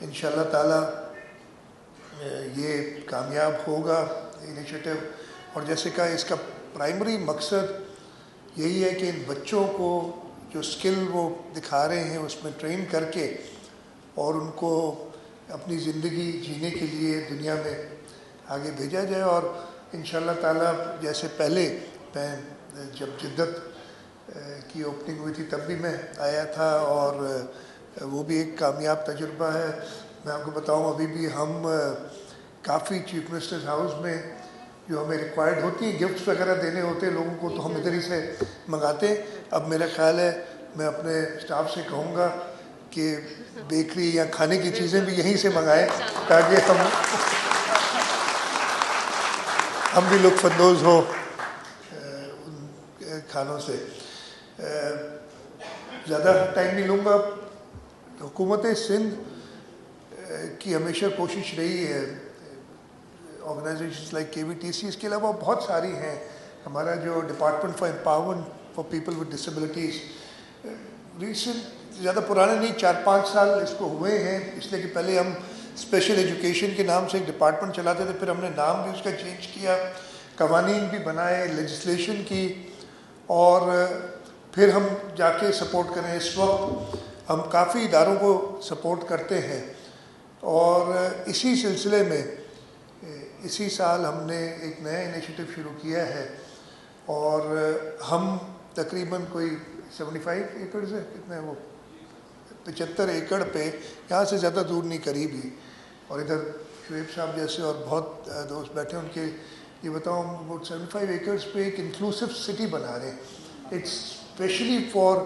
انشاءاللہ تعالی یہ کامیاب ہوگا انیشیٹو. اور جیسے کہ اس کا پرائمری مقصد یہی ہے کہ ان بچوں کو جو اسکل وہ دکھا رہے ہیں اس میں ٹرین کر کے اور ان کو اپنی زندگی جینے کے لیے دنیا میں آگے بھیجا جائے. اور انشاءاللہ تعالی جیسے پہلے میں جب جدت کی اوپننگ ہوئی تھی تب بھی میں آیا تھا اور وہ بھی ایک کامیاب تجربہ ہے. میں آپ کو بتاؤں ابھی بھی ہم کافی چیف منسٹرز ہاؤس میں جو ہمیں ریکوائرڈ ہوتی ہیں گفٹس وغیرہ دینے ہوتے ہیں لوگوں کو تو ہم ادھر ہی سے منگاتے ہیں. اب میرا خیال ہے میں اپنے اسٹاف سے کہوں گا کہ بیکری یا کھانے کی چیزیں بھی یہیں سے منگائیں تاکہ ہم بھی لطف اندوز ہوں ان کھانوں سے. زیادہ ٹائم نہیں لوں گا. حکومت سندھ کی ہمیشہ کوشش رہی ہے آرگنائزیشنز لائک KVTC, اس کے علاوہ بہت ساری ہیں. ہمارا جو department for empowerment for people with disabilities recent زیادہ پرانے نہیں 4-5 سال اس کو ہوئے ہیں, اس لیے کہ پہلے ہم اسپیشل ایجوکیشن کے نام سے ایک ڈپارٹمنٹ چلاتے تھے, پھر ہم نے نام بھی اس کا چینج کیا, قوانین بھی بنائے, لیجسلیشن کی, اور پھر ہم جا کے سپورٹ کریں. اس وقت ہم کافی اداروں کو سپورٹ کرتے ہیں اور اسی سلسلے میں اسی سال ہم نے ایک نیا انیشیٹو شروع کیا ہے اور ہم تقریباً کوئی 75 ایکڑ سے کتنے وہ 75 ایکڑ پہ, یہاں سے زیادہ دور نہیں قریب ہی, اور ادھر شعیب صاحب جیسے اور بہت دوست بیٹھے ان کے یہ بتاؤں وہ 75 ایکڑز پہ ایک انکلوسیو سٹی بنا رہے ہیں. It's specially for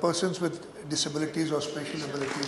persons with disabilities or special abilities.